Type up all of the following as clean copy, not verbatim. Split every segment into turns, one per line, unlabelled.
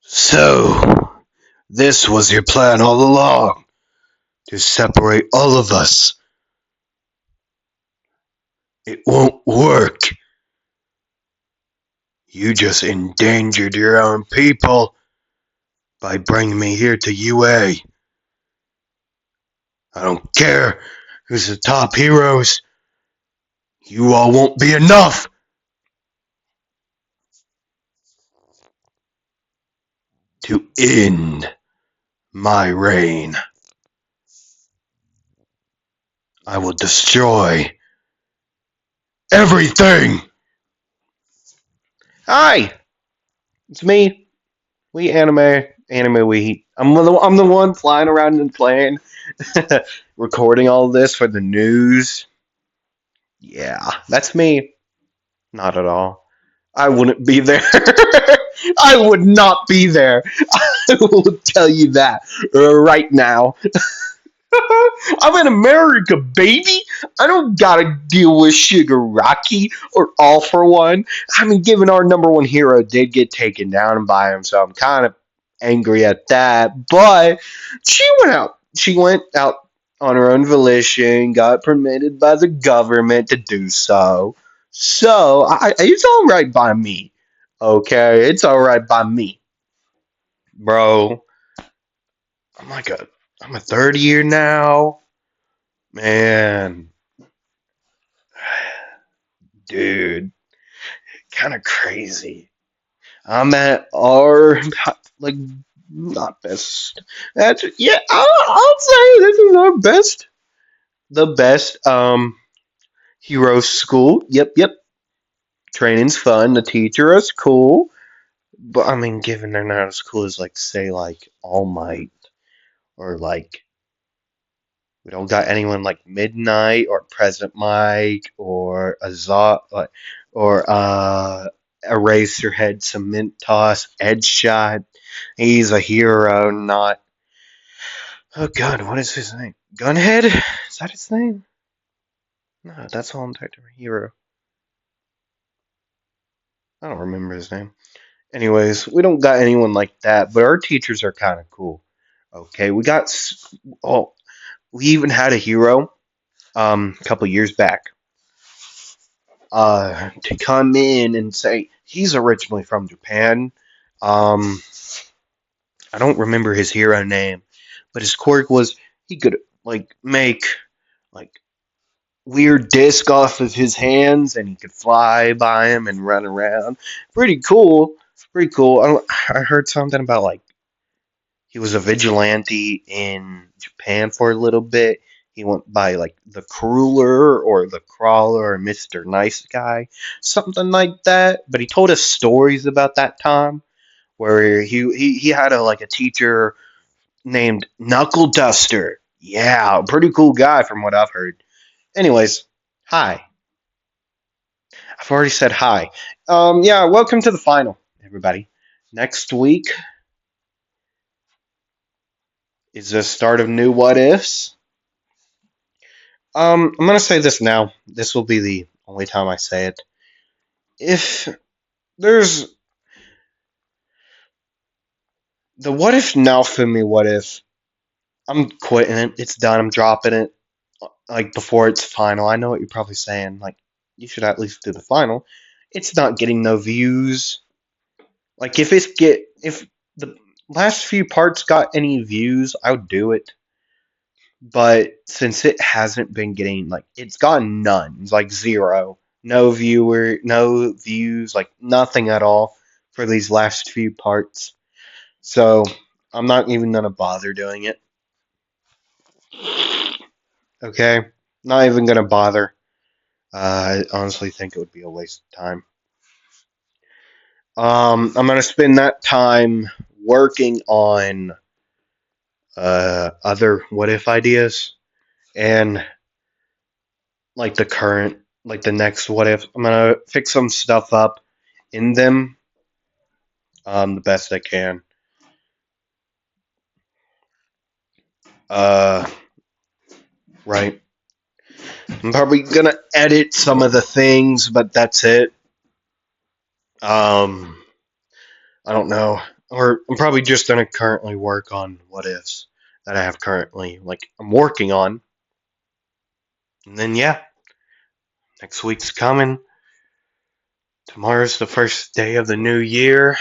So, this was your plan all along, to separate all of us. It won't work. You just endangered your own people by bringing me here to UA. I don't care who's the top heroes. You all won't be enough to end my reign. I will destroy everything. Hi, it's me. We anime we. I'm the one flying around and playing, recording all this for the news. Yeah, that's me. Not at all. I wouldn't be there. I would not be there. I will tell you that right now. I'm in America, baby. I don't gotta deal with Shigaraki or All for One. I mean, given our number one hero did get taken down by him, so I'm kind of angry at that. But she went out. She went out on her own volition, got permitted by the government to do so. So it's all right by me. Okay, it's all right by me, bro. I'm like I'm a third year now. Man, dude, kind of crazy. I'm at our like not best. That's yeah. I'll say this is our best, the best hero school. Yep. Training's fun. The teacher is cool, but I mean, given they're not as cool as like say like All Might or like we don't got anyone like Midnight or President Mike or Azot or Eraserhead, Cement Toss, Edge Shot. He's a hero, not. Oh God, what is his name? Gunhead? Is that his name? No, that's all I'm typed hero. I don't remember his name. Anyways, we don't got anyone like that, but our teachers are kind of cool. Okay, we got. Oh, we even had a hero a couple years back to come in and say he's originally from Japan. Um, I don't remember his hero name, but his quirk was he could like make like weird disc off of his hands, and he could fly by him and run around. Pretty cool. Pretty cool. I heard something about like he was a vigilante in Japan for a little bit. He went by like the Crueler or the Crawler or Mr. Nice Guy, something like that. But he told us stories about that time where he had a teacher named Knuckle Duster. Yeah, pretty cool guy from what I've heard. Anyways, hi. I've already said hi. Yeah, welcome to the final, everybody. Next week is the start of new what ifs. I'm gonna say this now. This will be the only time I say it. If there's the what if now for me, what if I'm quitting it, it's done, I'm dropping it, like before it's final. I know what you're probably saying, like you should at least do the final. It's not getting no views. Like if the last few parts got any views, I would do it. But since it hasn't been getting like it's gotten none, it's like zero, no views, like nothing at all for these last few parts. So I'm not even gonna bother doing it. Okay, not even gonna bother. I honestly think it would be a waste of time. I'm gonna spend that time working on other what if ideas and like the next what if. I'm gonna fix some stuff up in them the best I can. Uh, right. I'm probably gonna edit some of the things, but that's it. Um, I don't know. or I'm probably just gonna currently work on what ifs that I have currently, like I'm working on, and then yeah, next week's coming. Tomorrow's the first day of the new year,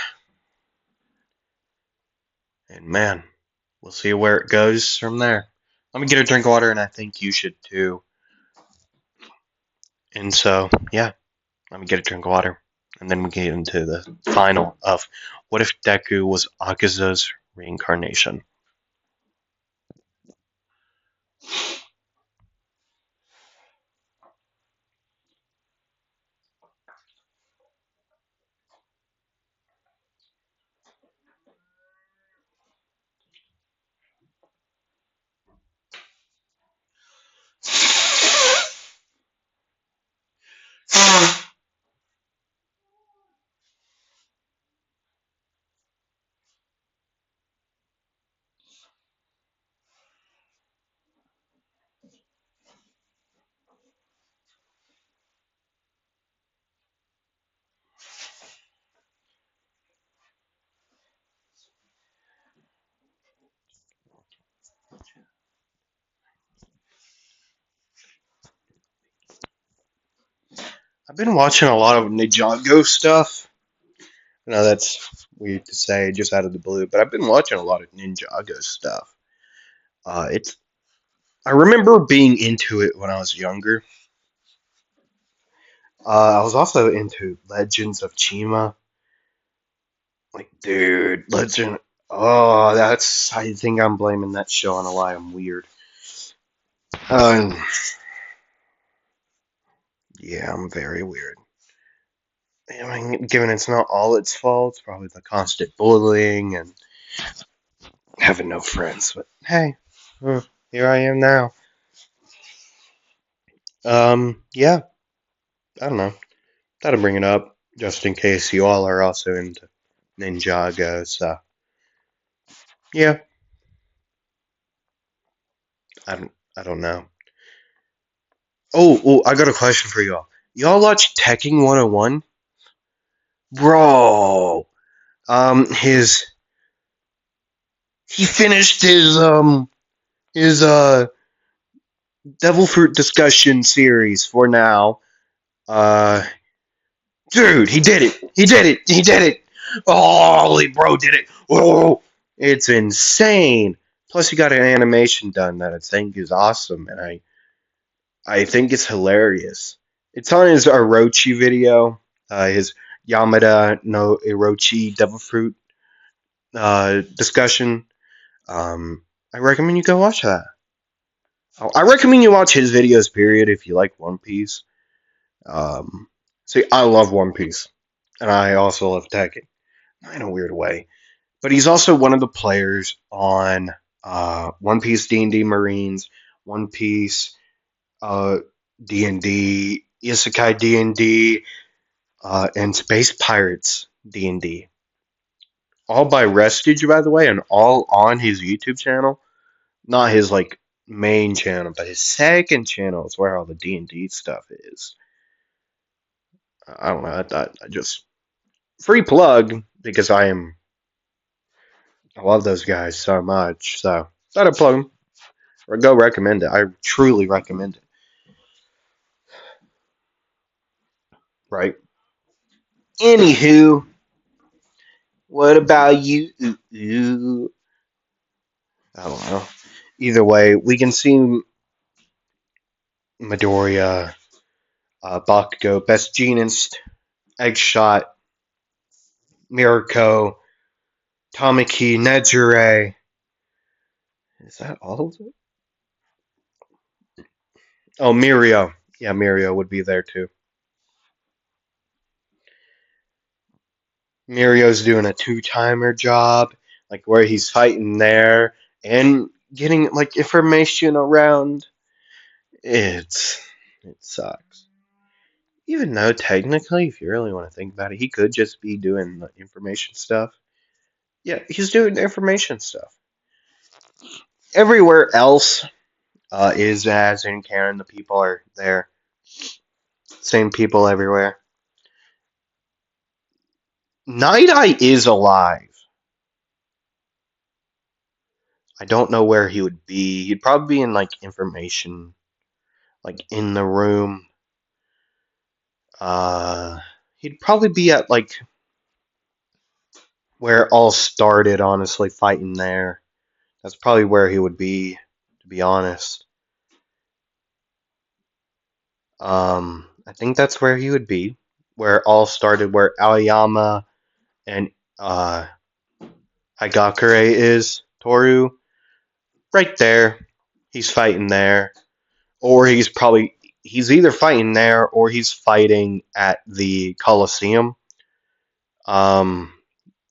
and man, we'll see where it goes from there. Let me get a drink of water, and I think you should too. And so, yeah, let me get a drink of water, and then we get into the final of what if Deku was Akaza's reincarnation. I've been watching a lot of Ninjago stuff. I know that's weird to say just out of the blue, but I've been watching a lot of Ninjago stuff. It's I remember being into it when I was younger. I was also into Legends of Chima. Like, dude, Legend. Oh, that's. I think I'm blaming that show on a lie. I'm weird. Um, yeah, I'm very weird. I mean, given it's not all its fault, it's probably the constant bullying and having no friends. But hey, here I am now. Yeah, I don't know. Thought I'd bring it up just in case you all are also into Ninjago. So yeah, I don't know. I got a question for y'all. Y'all watch Tekken 101? Bro, his he finished his Devil Fruit discussion series for now. Uh, dude, he did it. He did it. He did it. Oh, holy bro, did it. Oh, it's insane. Plus, he got an animation done that I think is awesome, and I think it's hilarious. It's on his Orochi video, his Yamada no Orochi Devil Fruit discussion. I recommend you go watch that. I recommend you watch his videos. Period. If you like One Piece. Um, See, I love One Piece, and I also love Tekken in a weird way. But he's also one of the players on One Piece D&D Marines, One Piece uh, D&D, Isekai D&D, and Space Pirates D&D. All by Restige, by the way, and all on his YouTube channel. Not his like main channel, but his second channel is where all the D&D stuff is. I don't know. I just free plug because I love those guys so much. So thought I'd plug them or go recommend it. I truly recommend it. Right. Anywho, what about you? I don't know. Either way, we can see Midoriya, Bakugo, Best Jeanist, Eggshot, Mirko, Tamaki, Nejire. Is that all of it? Oh, Mirio. Yeah, Mirio would be there too. Mirio's doing a two-timer job, like where he's fighting there and getting like information around. It's it sucks. Even though technically, if you really want to think about it, he could just be doing the information stuff. Yeah, he's doing the information stuff. Everywhere else is as in Karen, the people are there. Same people everywhere. Night Eye is alive. I don't know where he would be. He'd probably be in like information, like in the room. Uh, he'd probably be at like where it all started. Honestly, fighting there. That's probably where he would be, to be honest. I think that's where he would be, where it all started, where Aoyama and uh, Higakure is, Toru, right there. He's fighting there, or he's either fighting there or he's fighting at the Coliseum. Um,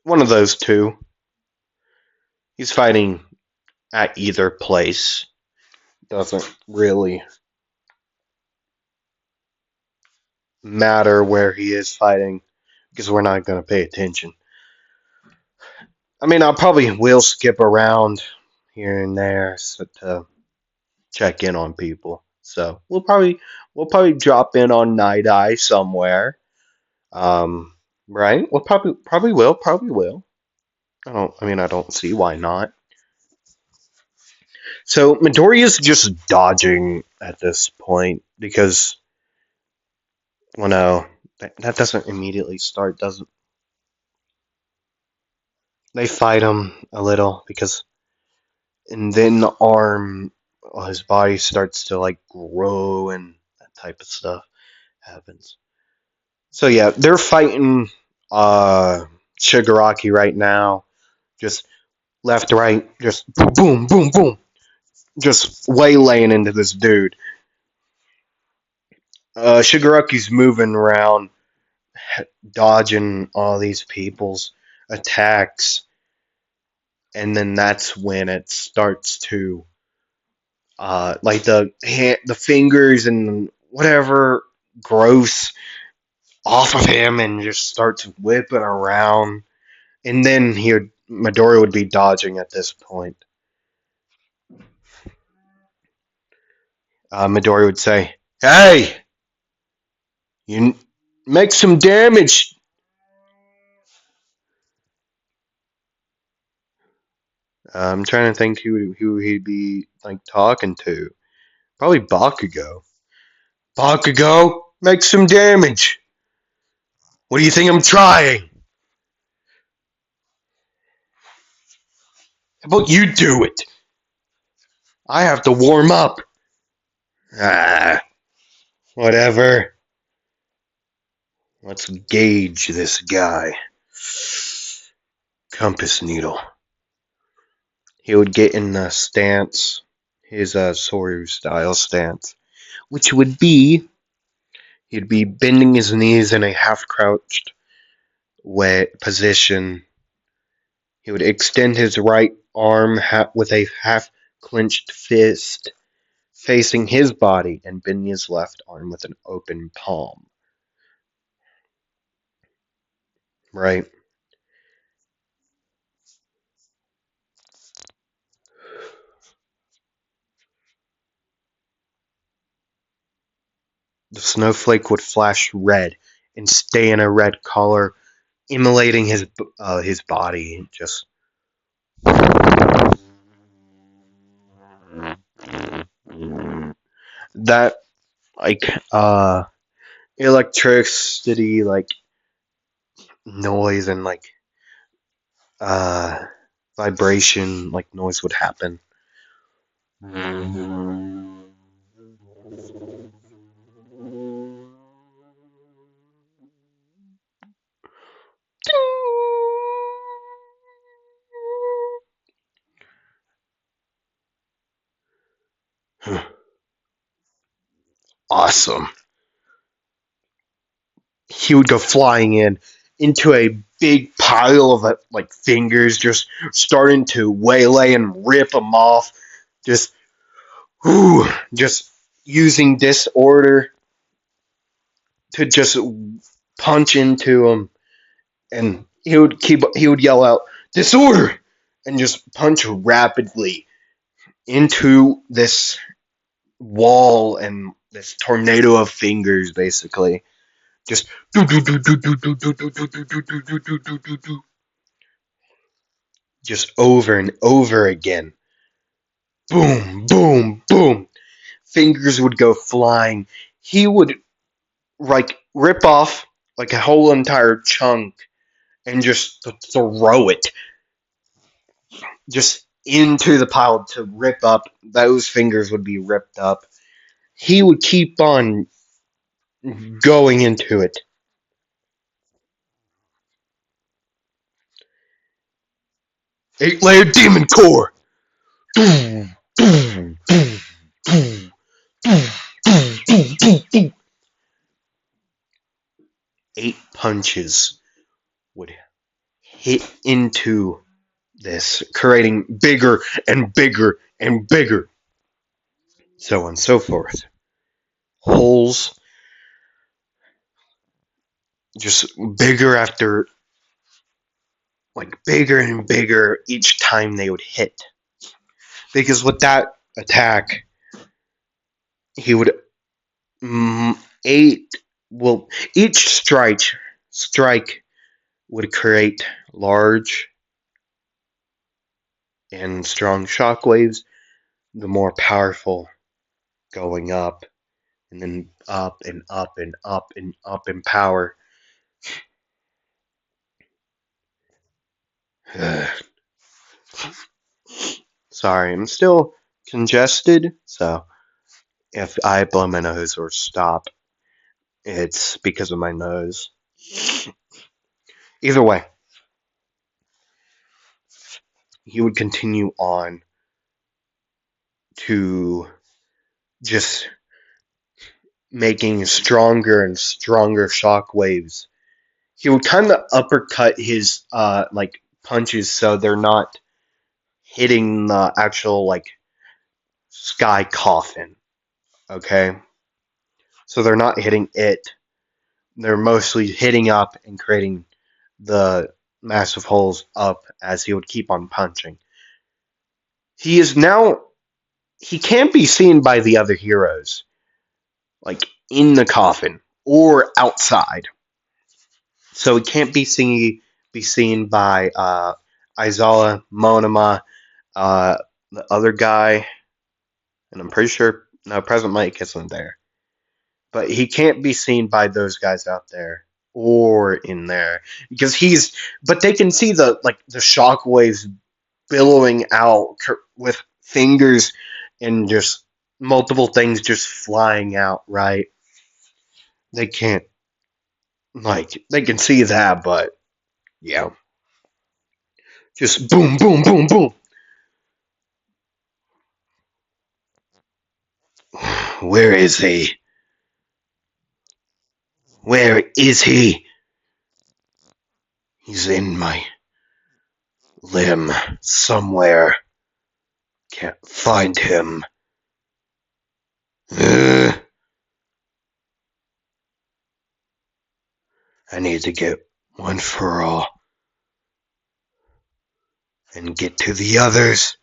one of those two. He's fighting at either place. Doesn't really matter where he is fighting because we're not going to pay attention. I mean, I'll probably will skip around here and there to check in on people. So we'll probably drop in on Night Eye somewhere. Um, right? We'll probably will. I don't see why not. So Midori is just dodging at this point because well no, that doesn't immediately start, doesn't they fight him a little because and then the arm his body starts to like grow and that type of stuff happens. So yeah, they're fighting Shigaraki right now. Just left, right, just boom, boom, boom. Just waylaying into this dude. Shigaraki's moving around, dodging all these people's attacks, and then that's when it starts to like the fingers and whatever gross off of him and just starts whipping around. And then Midori would be dodging at this point. Midori would say, "Hey, you make some damage." I'm trying to think who he'd be like talking to. Probably Bakugo. Bakugo, make some damage. What do you think I'm trying? How about you do it? I have to warm up. Ah, whatever. Let's gauge this guy. Compass needle. He would get in the stance, his Soryu style stance, which would be he'd be bending his knees in a half crouched way position. He would extend his right arm with a half clenched fist facing his body and bend his left arm with an open palm. Right? The snowflake would flash red and stay in a red color, emulating his body. Just that like electricity like noise and like uh vibration like noise would happen. Awesome. He would go flying into a big pile of like fingers, just starting to waylay and rip them off. Just, whew, just using disorder to just punch into him, and he would yell out disorder, and just punch rapidly into this wall and this tornado of fingers, basically. Just do do do do do do do do do do do do do do do do, just over and over again. boom, boom, boom. Fingers would go flying. He would like rip off like a whole entire chunk and just throw it just into the pile to rip up. Those fingers would be ripped up. He would keep on going into it. Eight-layer demon core. Boom, boom, boom, boom, boom, boom, boom, boom, boom. 8 punches would hit into this, creating bigger and bigger and bigger, so on and so forth. Holes just bigger after, like bigger and bigger each time they would hit. Because with that attack, he would eight. Well, each strike would create large and strong shockwaves. The more powerful, going up and then up and up and up and up in power. Sorry, I'm still congested, so if I blow my nose or stop, it's because of my nose. Either way, he would continue on to just making stronger and stronger shock waves. He would kind of uppercut his like punches so they're not hitting the actual like sky coffin. Okay, so they're not hitting it. They're mostly hitting up and creating the massive holes up as he would keep on punching. He is now, he can't be seen by the other heroes, like in the coffin or outside. So he can't be seen by Aizawa, Monoma, the other guy, and I'm pretty sure no President Mike isn't there. But he can't be seen by those guys out there or in there because he's. But they can see the shockwaves billowing out with fingers and just multiple things just flying out. Right? They can't they can see that, but yeah, just boom, boom, boom, boom. Where is he? Where is he? He's in my limb somewhere. Can't find him. I need to get one for all and get to the others.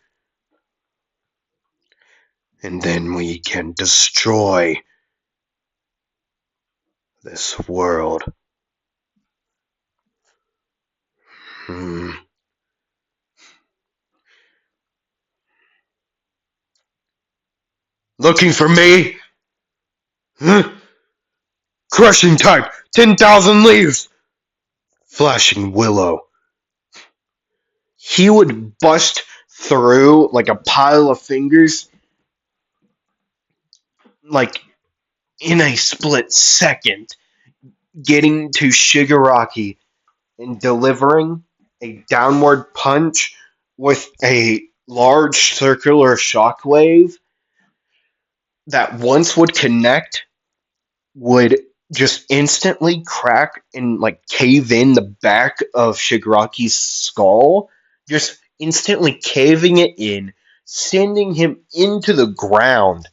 And then we can destroy this world. Looking for me? Huh? Crushing type, 10,000 leaves! Flashing willow. He would bust through like a pile of fingers, like in a split second, getting to Shigaraki and delivering a downward punch with a large circular shockwave that once would connect would just instantly crack and like cave in the back of Shigaraki's skull, just instantly caving it in, sending him into the ground.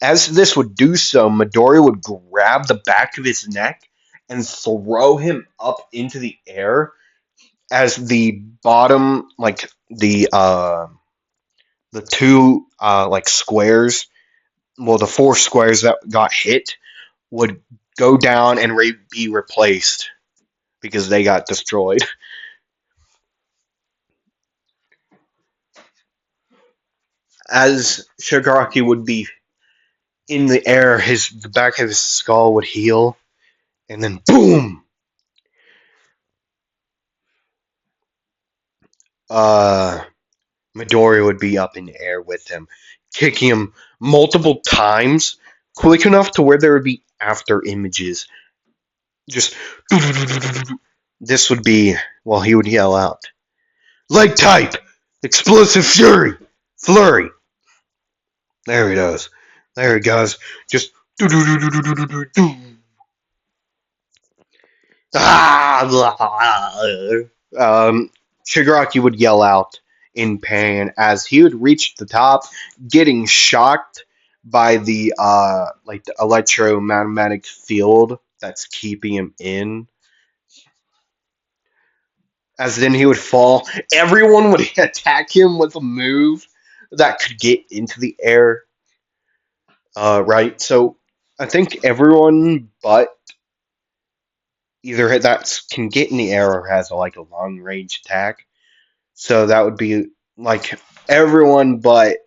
As this would do so, Midori would grab the back of his neck and throw him up into the air as the bottom, like the two like squares, well, the four squares that got hit would go down and be replaced because they got destroyed. As Shigaraki would be in the air, the back of his skull would heal, and then boom! Uh, Midori would be up in the air with him, kicking him multiple times, quick enough to where there would be after images. Just this would be well, he would yell out, "Leg type, explosive fury, flurry." There he goes. There he goes. Just um, Shigaraki would yell out in pain as he would reach the top, getting shocked by the the electromagnetic field that's keeping him in. As then he would fall, everyone would attack him with a move that could get into the air. Right, so I think everyone but either that can get in the air or has a long range attack. So that would be like everyone but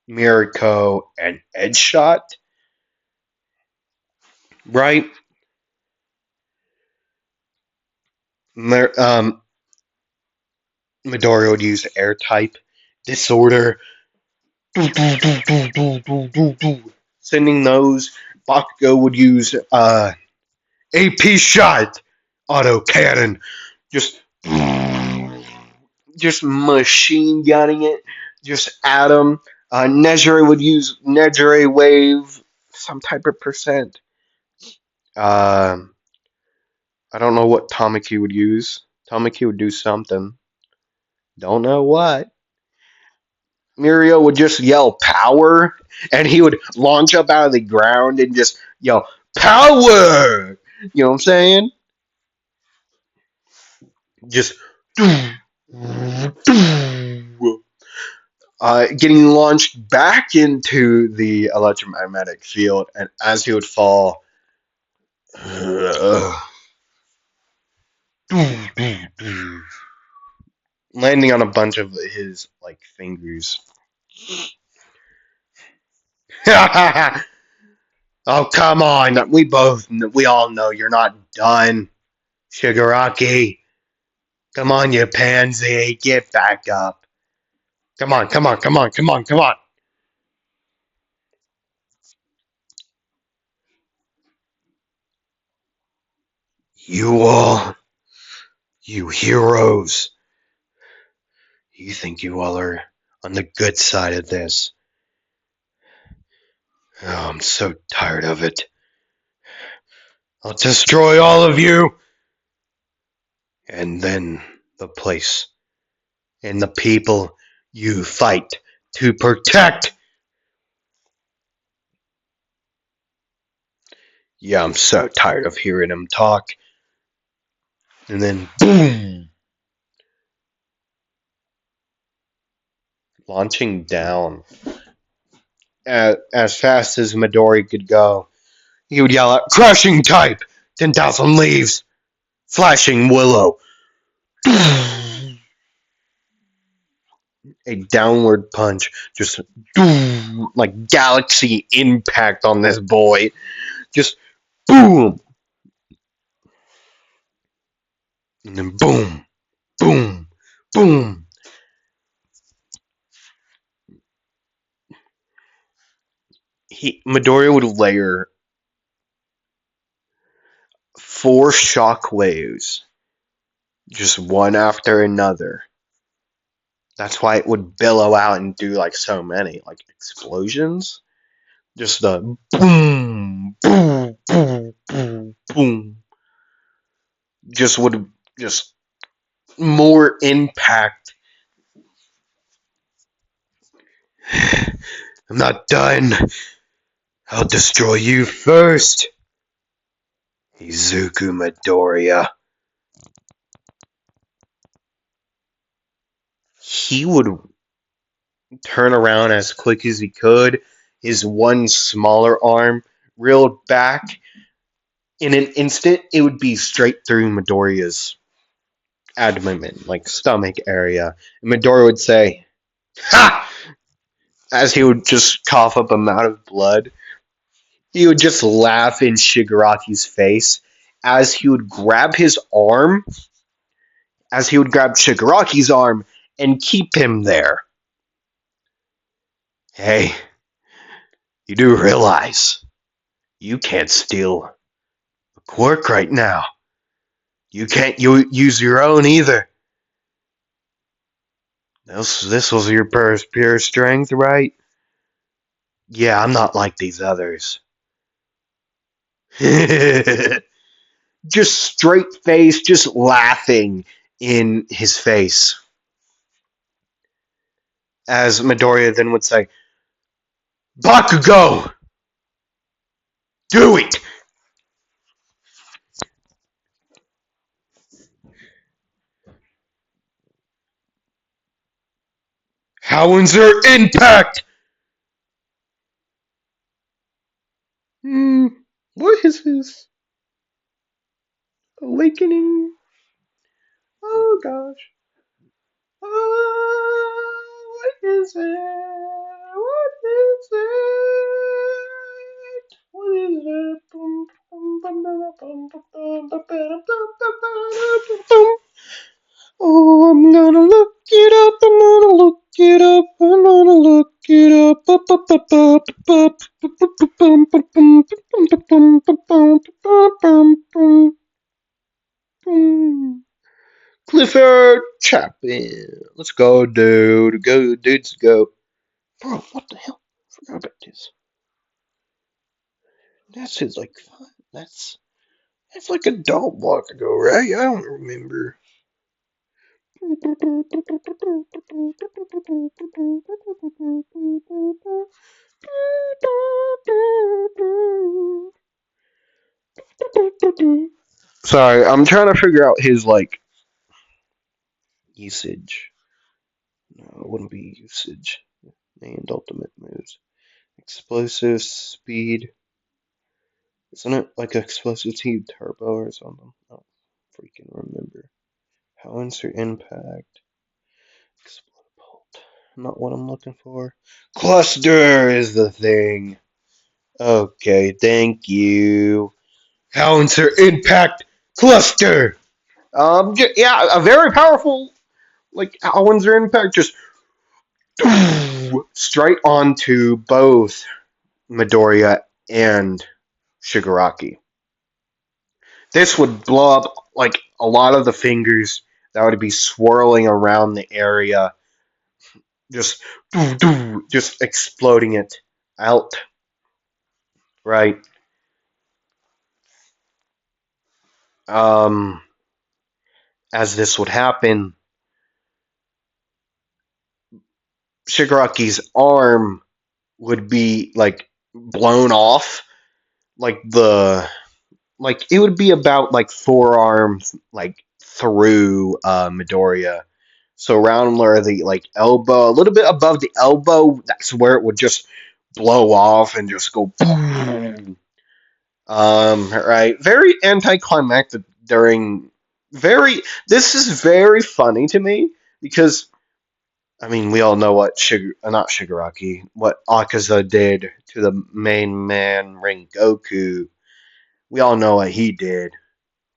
Mirko and Edgeshot, right? Midori would use air type disorder, sending those. Bakugo would use AP shot auto cannon, just just machine gunning it, just at him. Nejire would use Nejire wave, some type of percent. Um, I don't know what Tamaki would use. Tamaki would do something. Don't know what. Mirio would just yell power, and he would launch up out of the ground and just yell power. You know what I'm saying? Just getting launched back into the electromagnetic field, and as he would fall, landing on a bunch of his fingers. Oh, come on. We all know you're not done, Shigaraki. Come on, you pansy. Get back up. Come on, come on, come on, come on, come on. You all, you heroes. You think you all are on the good side of this. Oh, I'm so tired of it. I'll destroy all of you. And then the place and the people you fight to protect. Yeah, I'm so tired of hearing him talk. And then, boom! Launching down. As fast as Midori could go, he would yell out, "Crushing type! 10,000 leaves! Flashing willow!" A downward punch, just like galaxy impact on this boy. Just boom! And then boom! Boom! Boom! Midori would layer 4 shock waves, just one after another. That's why it would billow out and do so many explosions. Just the boom, boom, boom, boom, boom. Just more impact. I'm not done. I'll destroy you first. Izuku Midoriya. He would turn around as quick as he could. His one smaller arm reeled back. In an instant, it would be straight through Midoriya's abdomen, stomach area. And Midoriya would say, "Ha! as he would just cough up a mound of blood, he would just laugh in Shigaraki's face as he would grab his arm, as he would grab Shigaraki's arm and keep him there. Hey, you do realize you can't steal a quirk right now. You can't use your own either. This was your pure strength, right? Yeah, I'm not like these others. Just straight face, just laughing in his face. As Midoriya then would say, Bakugo! Do it! Howitzer impact! Hmm, what is this? Awakening? Oh gosh. What is it? What is it? What is it? Oh, I'm gonna look it up. I'm gonna look it up. I'm gonna look it up. Clifford Chapin. Let's go, dude. Go, dudes, go. Bro, what the hell? I forgot about this. That's his like. That's that's like a dog block ago, right? I don't remember. Sorry, I'm trying to figure out his like usage. No, it wouldn't be usage. And ultimate moves. Explosive speed. Isn't it like explosive speed turbo or something? I don't freaking remember. How insert impact. Explode bolt. Not what I'm looking for. Cluster is the thing. Okay, thank you. How insert impact cluster. Yeah, a very powerful like Howitzer impact just straight onto both Midoriya and Shigaraki. This would blow up like a lot of the fingers that would be swirling around the area, just just exploding it out. Right. Um, as this would happen, Shigaraki's arm would be like blown off, like the like it would be about like forearms like through Midoriya. So around where the like elbow, a little bit above the elbow, that's where it would just blow off and just go boom. Right. Very anticlimactic during very this is very funny to me because I mean we all know what not Shigaraki, what Akaza did to the main man Rengoku. We all know what he did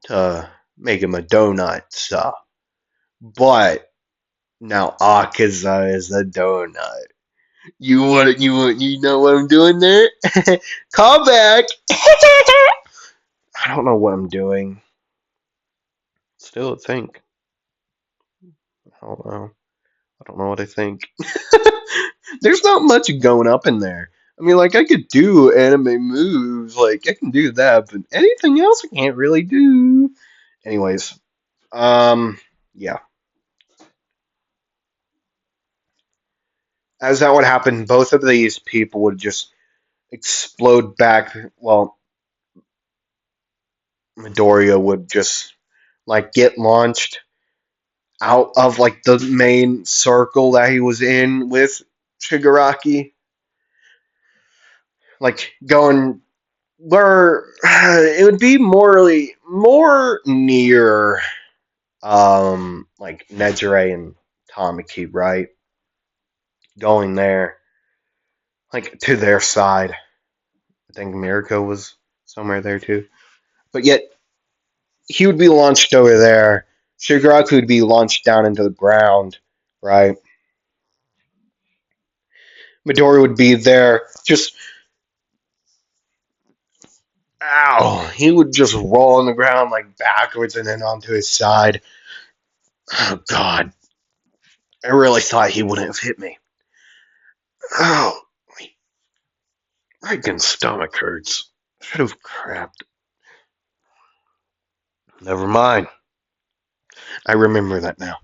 to make him a donut, so. But now Akaza is a donut. You know what I'm doing there? Call back. I don't know what I'm doing. Still think. I don't know. I don't know what I think. There's not much going up in there. I mean, like I could do anime moves, like I can do that, but anything else I can't really do. Anyways, yeah. As that would happen, both of these people would just explode back. Well, Midoriya would just like get launched out of like the main circle that he was in with Shigaraki, like going where it would be more near like Nejire and Tamaki, right? Going there. like to their side. I think Mirko was somewhere there too. But yet he would be launched over there. Shigaraki would be launched down into the ground, right? Midori would be there, just ow. He would just roll on the ground like backwards and then onto his side. Oh God, I really thought he wouldn't have hit me. Oh, my freaking stomach hurts. Should have crapped. Never mind. I remember that now.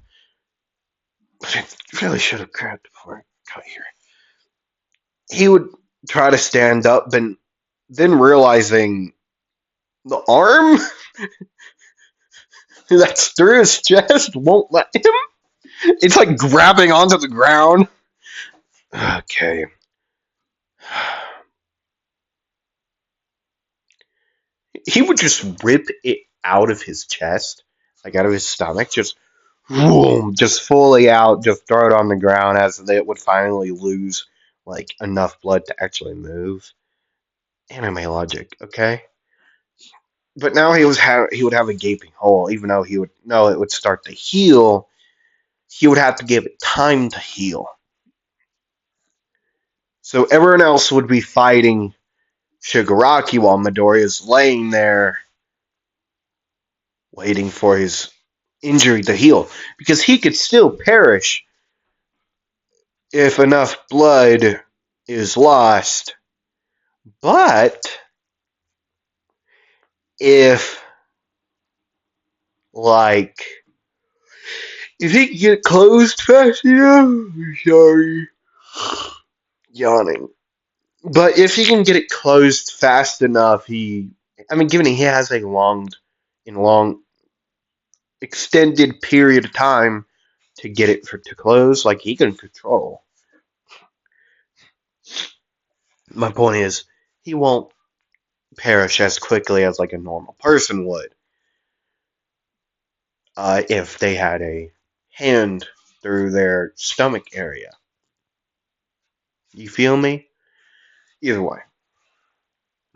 But I really should have crapped before I got here. He would try to stand up, and then realizing the arm that's through his chest won't let him. It's like grabbing onto the ground. Okay. He would just rip it out of his chest, like out of his stomach, just boom, just fully out, just throw it on the ground as it would finally lose like enough blood to actually move. Anime logic, okay? But now he would have a gaping hole, even though he would know it would start to heal. He would have to give it time to heal. So everyone else would be fighting Shigaraki while Midori is laying there waiting for his injury to heal. Because he could still perish if enough blood is lost. But if, like, if he can get closed fast enough, sorry, yawning. But if he can get it closed fast enough, I mean, given he has a long, extended period of time to get it to close, like he can control. My point is, he won't perish as quickly as like a normal person would if they had a hand through their stomach area. You feel me? Either way,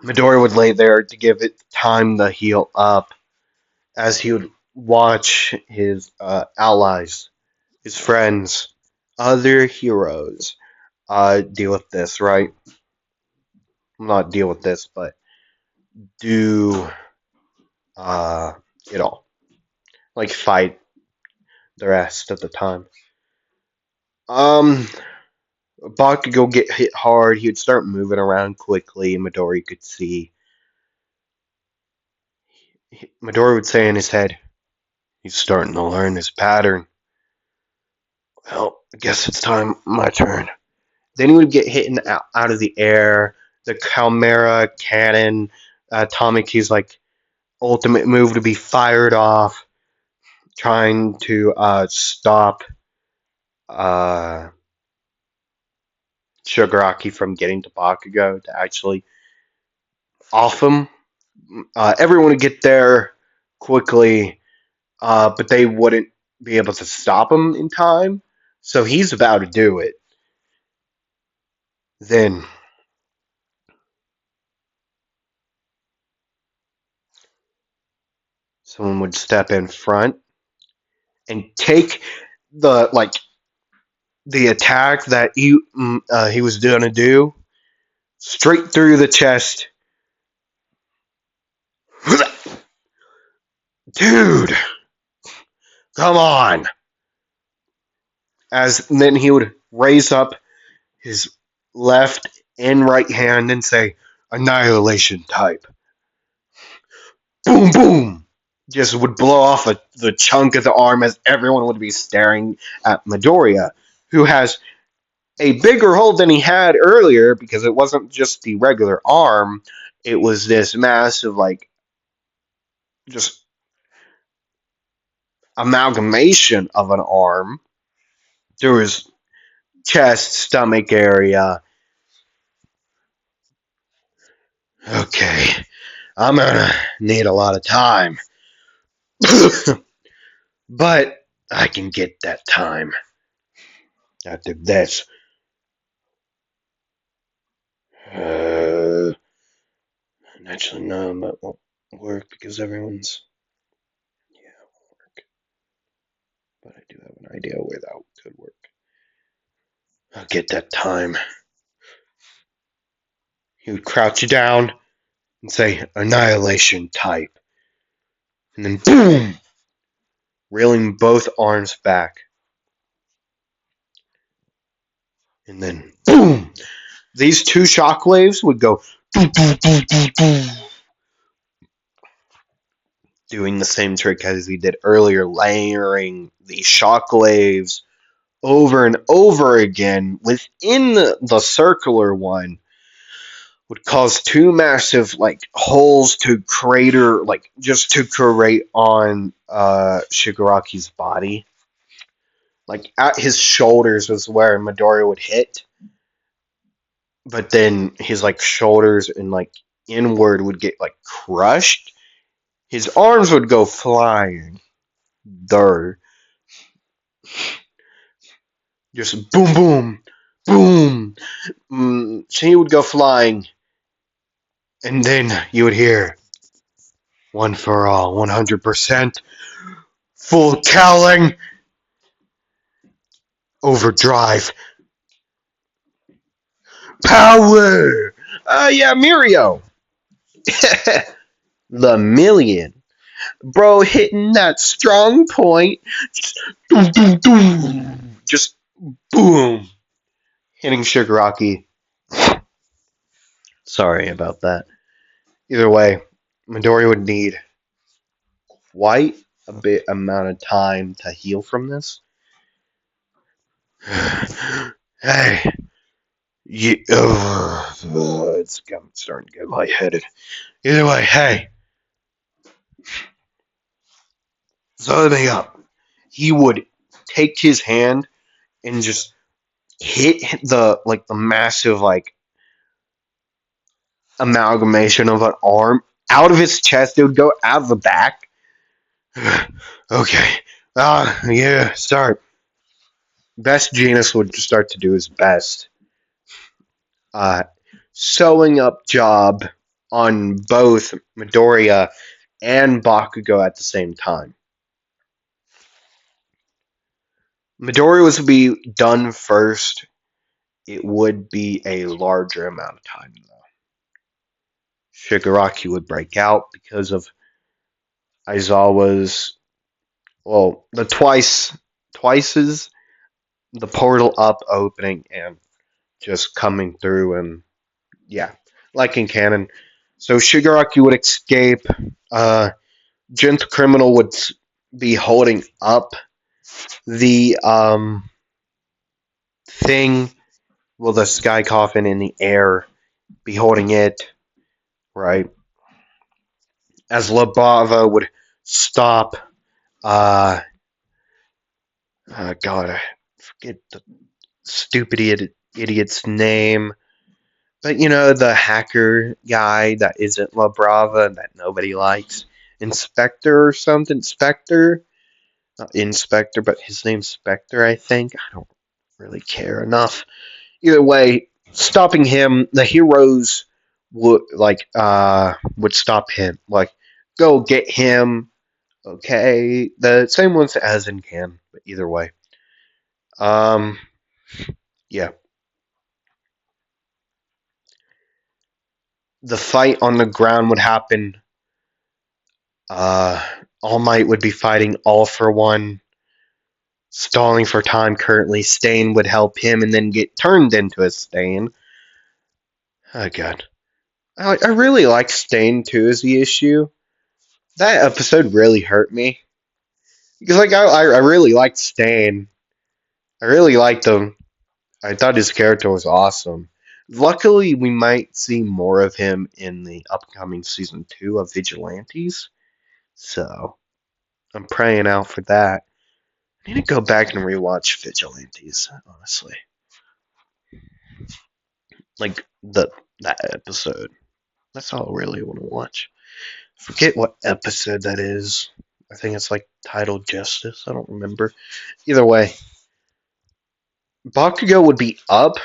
Midori would lay there to give it time to heal up as he would watch his allies, his friends, other heroes deal with this, right? Not deal with this, but do uh, it all. Like fight the rest of the time. Um, Bach could go get hit hard. He would start moving around quickly, and Midori could see. Midori would say in his head, "He's starting to learn his pattern. Well, I guess it's time my turn." Then he would get hit out of the air. The Chimera cannon, Tamaki's like ultimate move to be fired off, trying to stop uh, Shigaraki from getting to Bakugo to actually off him. Everyone would get there quickly, but they wouldn't be able to stop him in time. So he's about to do it. Then someone would step in front and take the attack that he was going to do straight through the chest. Dude, come on! As then he would raise up his left and right hand and say, "Annihilation type." Boom, boom! Just would blow off the chunk of the arm as everyone would be staring at Midoriya, who has a bigger hole than he had earlier because it wasn't just the regular arm, it was this massive, like, just amalgamation of an arm through his chest, stomach area. Okay, I'm gonna need a lot of time. But I can get that time after this. Uh, Actually, no, that won't work because everyone's. Yeah, it won't work. But I do have an idea where that could work. I'll get that time. He would crouch down and say, Annihilation type. And then, boom! Reeling both arms back. And then, boom! These two shockwaves would go, boom, boom, boom, boom, boom. Doing the same trick as he did earlier, layering these shockwaves over and over again within the circular one would cause two massive holes to crater, just to create on Shigaraki's body. Like at his shoulders was where Midoriya would hit, but then his shoulders and inward would get crushed. His arms would go flying. There. Just boom, boom, boom. She would go flying, and then you would hear one for all, 100%, full cowling, overdrive, power. Yeah, Mirio. The million. Bro hitting that strong point. Just doom, doom, doom. Just boom. Hitting Shigaraki. Sorry about that. Either way, Midori would need quite a bit amount of time to heal from this. Hey, it's starting to get lightheaded. Either way, hey, sum me up. He would take his hand and just hit the massive amalgamation of an arm out of his chest. It would go out of the back. Okay. Yeah, start. Best Genus would start to do his best. Sewing up job on both Midoriya and Bakugo at the same time. Midoriya was to be done first. It would be a larger amount of time, though. Shigaraki would break out because of Aizawa's, the twices, the portal up opening and just coming through, and yeah, like in canon. So Shigaraki would escape. Gentle Criminal would be holding up the thing, the sky coffin in the air, be holding it, right? As Labava would stop, God, I forget the stupid idiot's name. But the hacker guy that isn't La Brava that nobody likes. Inspector or something? Spectre? Not Inspector, but his name's Spectre, I think. I don't really care enough. Either way, stopping him, the heroes would would stop him. Go get him. Okay. The same ones as in Can, but either way. Yeah. The fight on the ground would happen. All Might would be fighting All for One. Stalling for time currently. Stain would help him and then get turned into a Stain. Oh, God. I really like Stain, too, as the issue. That episode really hurt me. Because, I really liked Stain. I really liked him. I thought his character was awesome. Luckily, we might see more of him in the upcoming season 2 of Vigilantes. So, I'm praying out for that. I need to go back and rewatch Vigilantes, honestly. That episode. That's all I really want to watch. Forget what episode that is. I think it's titled Justice. I don't remember. Either way, Bakugo would be up.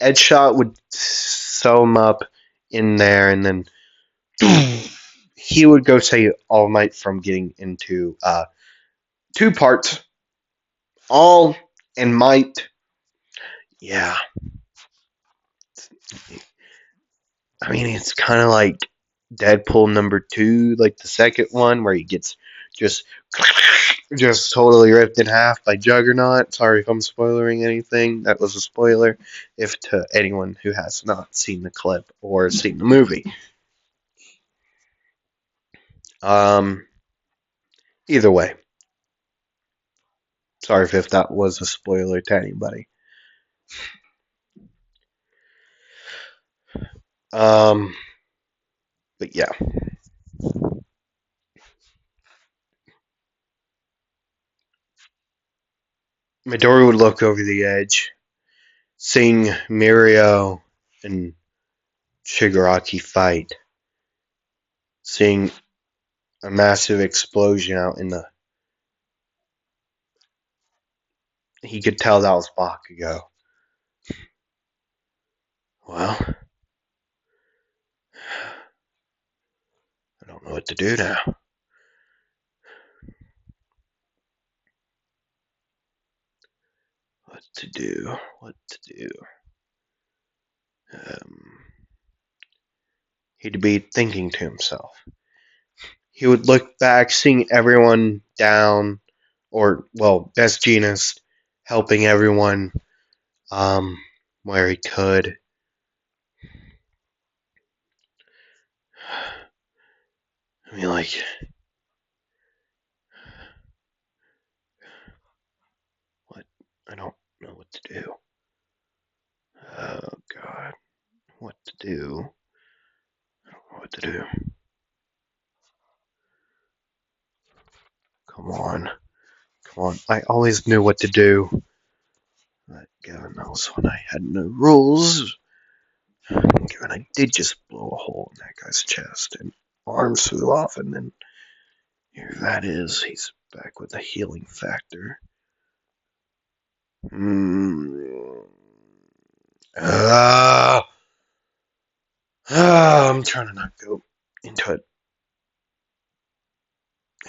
Edgeshot would sew him up in there, and then he would go save All Might from getting into two parts. All and Might. Yeah, I mean it's kind of like Deadpool #2, like the second one where he gets just just totally ripped in half by Juggernaut. Sorry if I'm spoiling anything. That was a spoiler if to anyone who has not seen the clip or seen the movie. Um, Either way, sorry if that was a spoiler to anybody. Um, but yeah, Midori would look over the edge, seeing Mirio and Shigaraki fight, seeing a massive explosion out in the. He could tell that was Bakugo. Well, I don't know what to do now. What to do? What to do? He'd be thinking to himself. He would look back, seeing everyone down, or, well, Best Genus helping everyone where he could. I mean, like, what? I don't know what to do. Oh, God. What to do? I don't know what to do. Come on. Come on. I always knew what to do. But God knows when I had no rules. Given I did just blow a hole in that guy's chest and arms flew off, and then here that is. He's back with a healing factor. I'm trying to not go into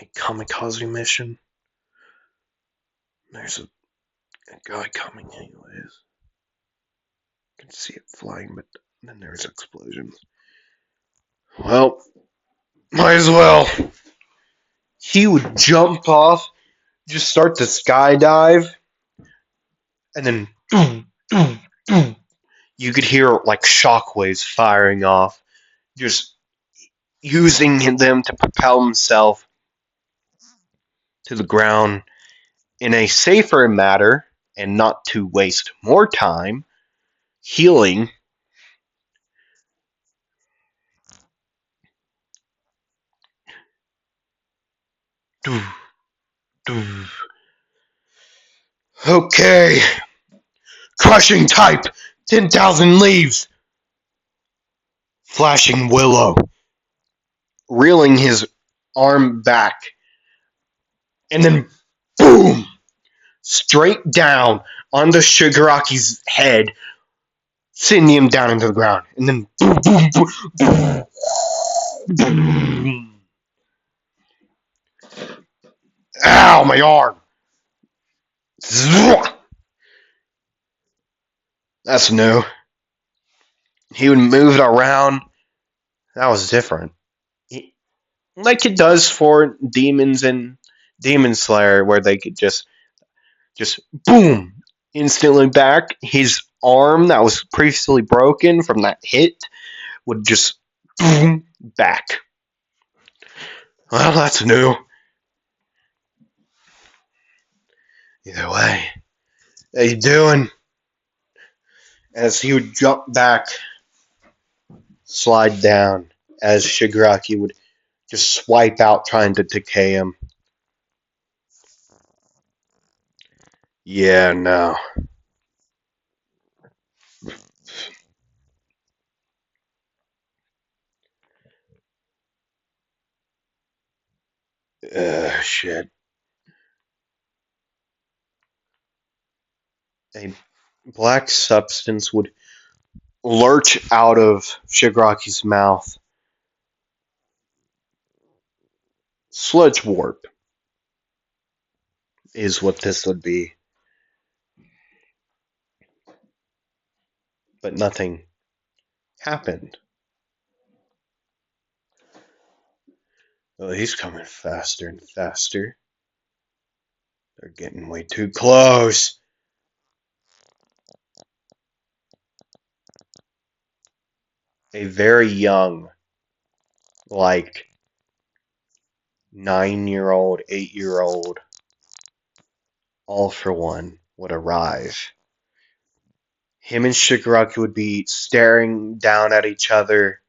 a kamikaze mission. There's a guy coming anyways. I can see it flying, but then there's explosions. Well, might as well. He would jump off, just start to skydive, and then you could hear like shockwaves firing off, just using them to propel himself to the ground in a safer manner and not to waste more time healing. Okay, crushing type, 10,000 leaves, flashing willow, reeling his arm back, and then boom, straight down onto Shigaraki's head, sending him down into the ground, and then boom, boom, boom, boom, boom. Ow, my arm! That's new. He would move it around. That was different. Like it does for demons and Demon Slayer, where they could just boom, instantly back. His arm that was previously broken from that hit would just boom back. Well, that's new. Either way, how you doing? As he would jump back, slide down, as Shigaraki would just swipe out, trying to decay him. Yeah, no. Shit. A black substance would lurch out of Shigaraki's mouth. Sludge warp is what this would be. But nothing happened. Oh, he's coming faster and faster. They're getting way too close. A very young, like 9-year-old, 8-year-old, all for one would arrive. Him and Shigaraki would be staring down at each other.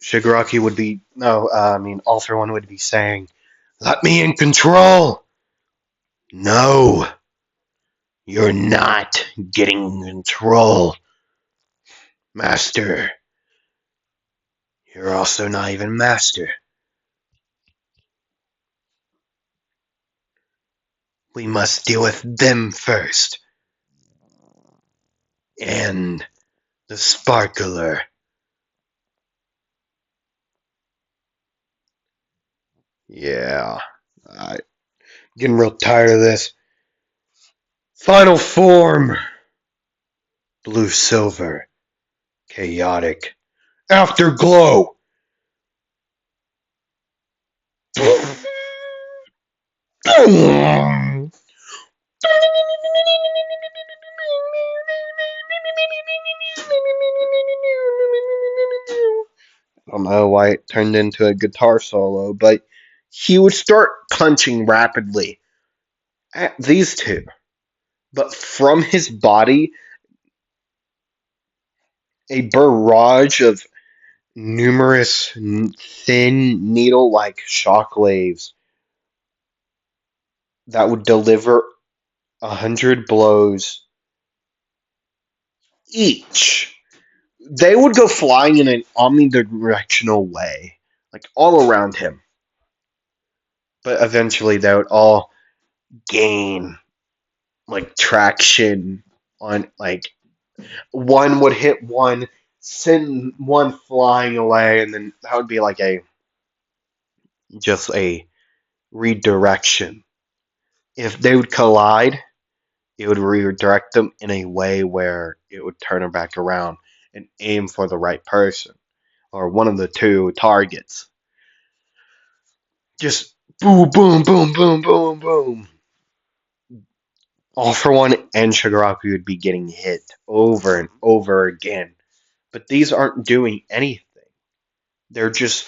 Shigaraki would be, all for one would be saying, "Let me in control." No, you're not getting control, Master. You're also not even Master. We must deal with them first. And the Sparkler. Yeah, I'm getting real tired of this. Final form. Blue silver. Chaotic. Afterglow. I don't know why it turned into a guitar solo, but he would start punching rapidly at these two. But from his body, a barrage of numerous thin needle-like shockwaves that would deliver 100 blows each. They would go flying in an omnidirectional way, like all around him. But eventually they would all gain like traction on like one would hit one, send one flying away, and then that would be like a redirection. If they would collide, it would redirect them in a way where it would turn them back around and aim for the right person or one of the two targets. Just boom, boom, boom, boom, boom, boom. All for One and Shigaraki would be getting hit over and over again. But these aren't doing anything. They're just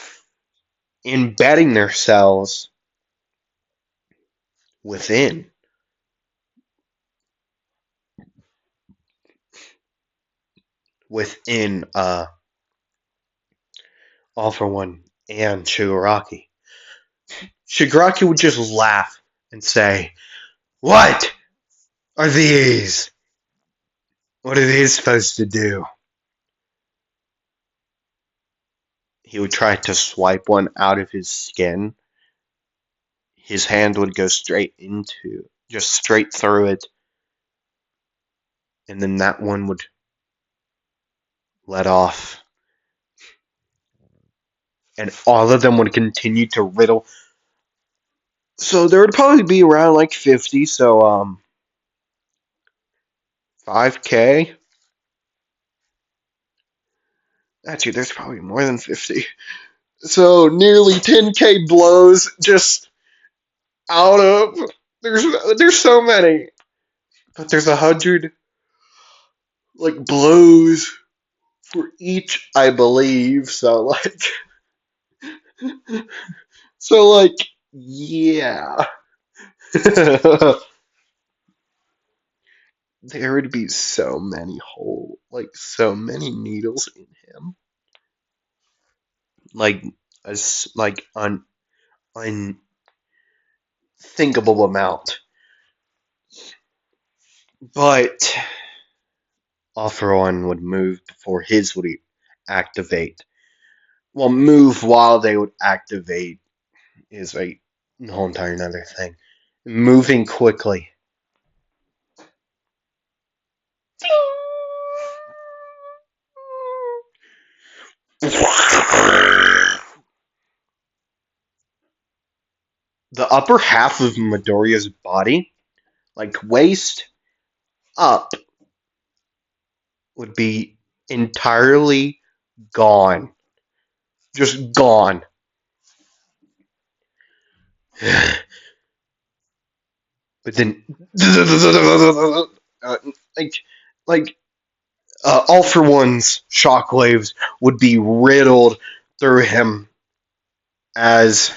embedding themselves within. Within All for One and Shigaraki. Shigaraki would just laugh and say, "What are these? What are these supposed to do?" He would try to swipe one out of his skin. His hand would go just straight through it. And then that one would let off. And all of them would continue to riddle. So there would probably be around like 50, so 5K. Actually, there's probably more than 50. So nearly 10K blows just out of there's so many. But there's 100 like blows for each, I believe. So yeah. There would be so many so many needles in him. Like an unthinkable amount. But All for One would move before his would activate. Well, move while they would activate is a whole entire another thing. Moving quickly. The upper half of Midoriya's body, like waist up, would be entirely gone. Just gone. But then, uh, like, like all for one's shockwaves would be riddled through him as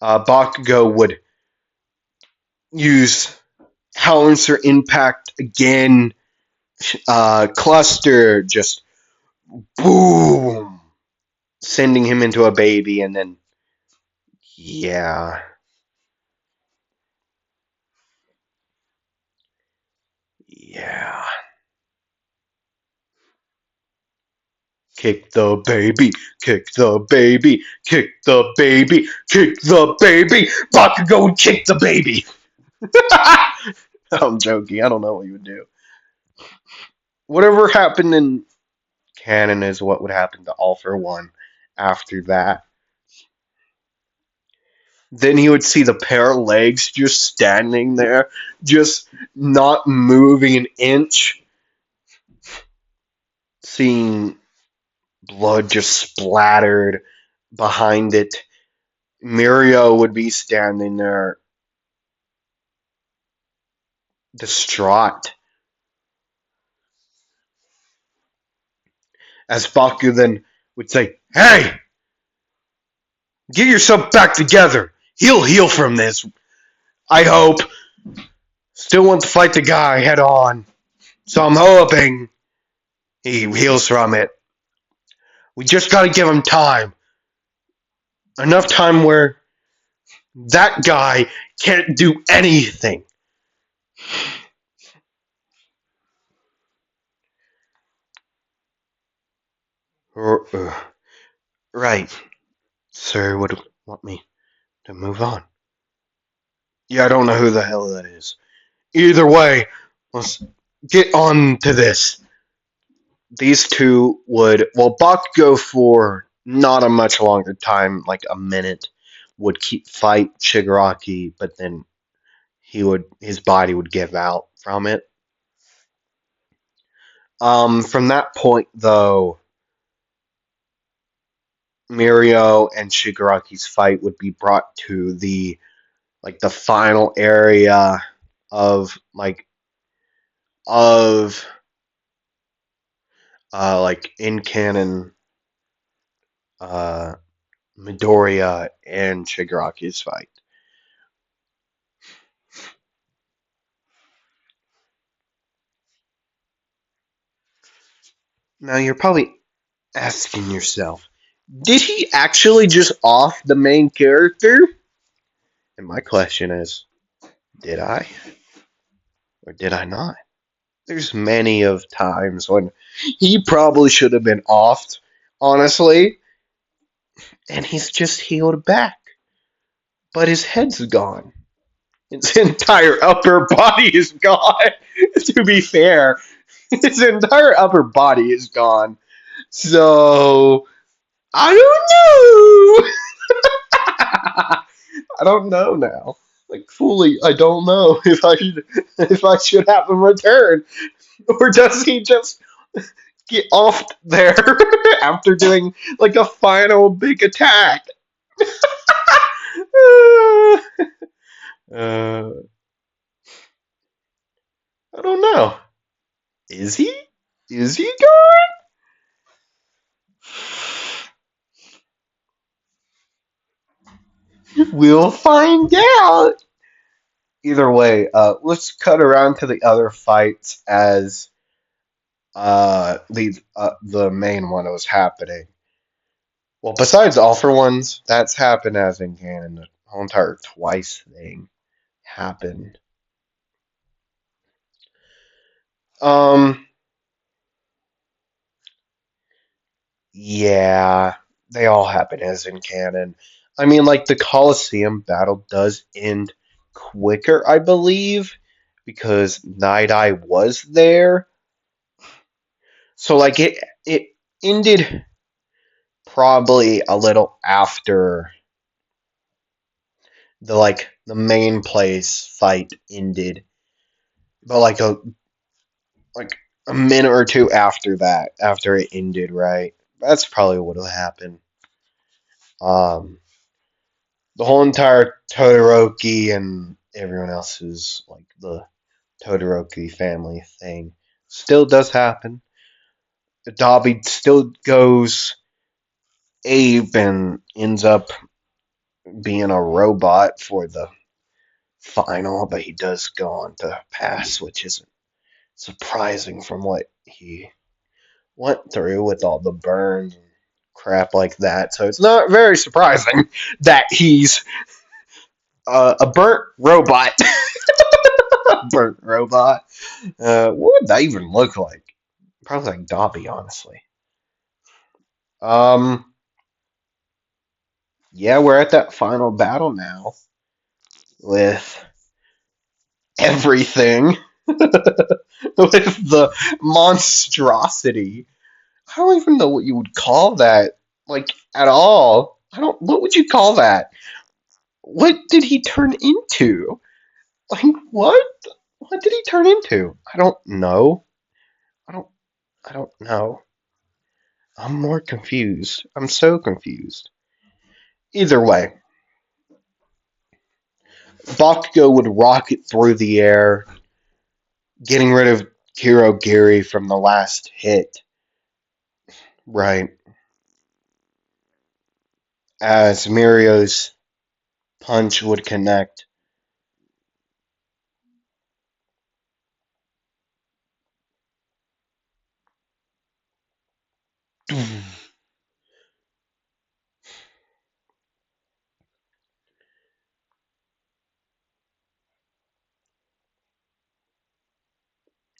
Bakugo would use Howlancer Impact again, cluster, just boom, sending him into a baby, and then, yeah, yeah. Kick the baby, kick the baby, kick the baby, kick the baby. Bakugo would kick the baby. I'm joking. I don't know what you would do. Whatever happened in canon is what would happen to All for One after that. Then he would see the pair of legs just standing there, just not moving an inch, seeing blood just splattered behind it. Mirio would be standing there, distraught, as Baku then would say, "Hey, get yourself back together. He'll heal from this, I hope. Still want to fight the guy head on, so I'm hoping he heals from it. We just gotta give him time. Enough time where that guy can't do anything." Right. Sir would want me to move on. Yeah, I don't know who the hell that is. Either way, let's get on to this. These two would, well, Buck go for not a much longer time, like a minute, would keep fight Shigaraki, but then his body would give out from it. From that point, though, Mirio and Shigaraki's fight would be brought to the final area of of in canon, uh Midoriya and Shigaraki's fight. Now you're probably asking yourself, did he actually just off the main character? And my question is, did I? Or did I not? There's many of times when he probably should have been offed, honestly, and he's just healed back. But his head's gone. His entire upper body is gone, to be fair. His entire upper body is gone. So, I don't know. I don't know now. Like fully, I don't know if I should have him return, or does he just get off there after doing like a final big attack? uh, I don't know. Is he? Is he gone? We'll find out. Either way, let's cut around to the other fights as the main one was happening. Well, besides All for Ones, that's happened as in canon. The whole entire twice thing happened. Um, yeah, they all happen as in canon. I mean, like the Colosseum battle does end quicker, I believe, because Night Eye was there. So like it ended probably a little after the main place fight ended, but like a minute or two after that, after it ended, right? That's probably what'll happen. Um, the whole entire Todoroki and everyone else's like the Todoroki family thing still does happen. Dobby still goes ape and ends up being a robot for the final, but he does go on to pass, which isn't surprising from what he went through with all the burns and crap like that. So it's not very surprising that he's a burnt robot. Burnt robot. What would that even look like? Probably like Dobby, honestly. Um, yeah, we're at that final battle now with everything. With the monstrosity. I don't even know what you would call that, like, at all. I don't. What would you call that? What did he turn into? Like, what? What did he turn into? I don't know. I don't. I don't know. I'm more confused. I'm so confused. Either way, Bakugo would rocket through the air, getting rid of Kirogiri from the last hit. Right. As Mirio's punch would connect.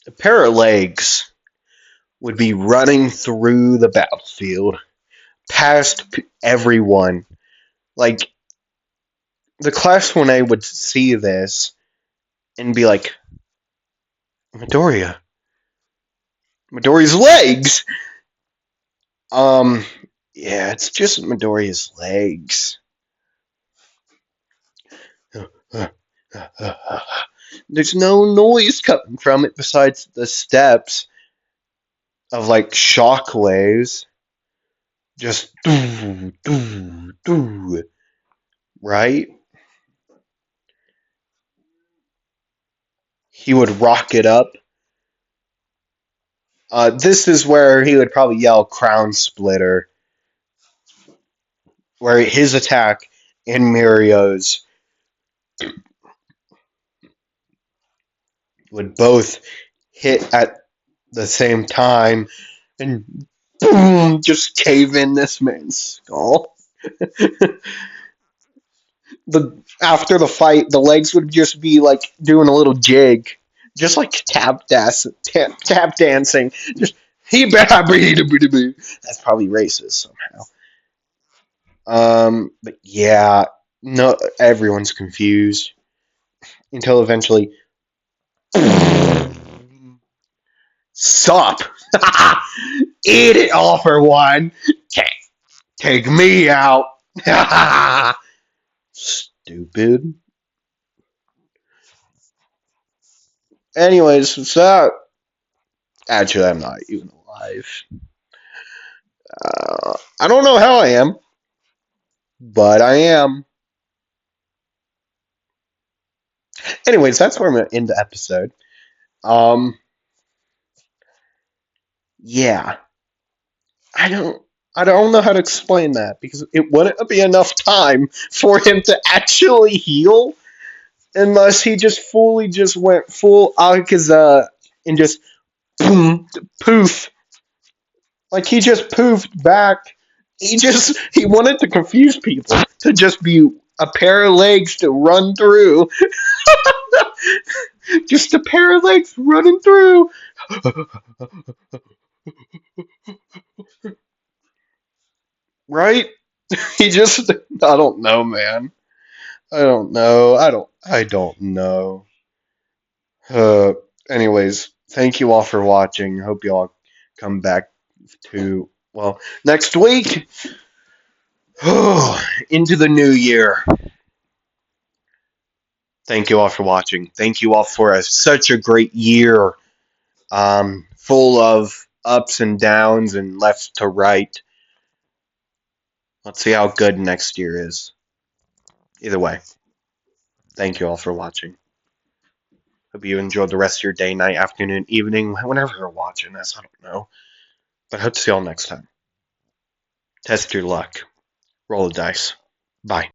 A pair of legs would be running through the battlefield past everyone. Like, the Class 1A would see this and be like, Midoriya. Midoriya's legs! Um, yeah, it's just Midoriya's legs. There's no noise coming from it besides the steps of like shockwaves. Just doo, doo, doo, right? He would rock it up. This is where he would probably yell Crown Splitter, where his attack and Mirio's would both hit at the same time and boom, just cave in this man's skull. After the fight, the legs would just be like doing a little jig, just like tap dancing. Just that's probably racist somehow. But yeah, no, everyone's confused until eventually, stop, eat it all for one. Take me out. Stupid. Anyways, so actually, I'm not even alive. I don't know how I am, but I am. Anyways, that's where I'm gonna end the episode. Um, yeah, I don't. I don't know how to explain that because it wouldn't be enough time for him to actually heal unless he just fully just went full Akaza and just boom, poof. Like he just poofed back. He wanted to confuse people to just be a pair of legs to run through. Just a pair of legs running through. Right? He just I don't know, man. I don't know. I don't know. Uh anyways, thank you all for watching. Hope you all come back to next week. Into the new year. Thank you all for watching. Thank you all for such a great year, full of ups and downs and left to right. Let's see how good next year is. Either way, thank you all for watching. Hope you enjoyed the rest of your day, night, afternoon, evening, whenever you're watching this. I don't know. But I hope to see you all next time. Test your luck. Roll the dice. Bye.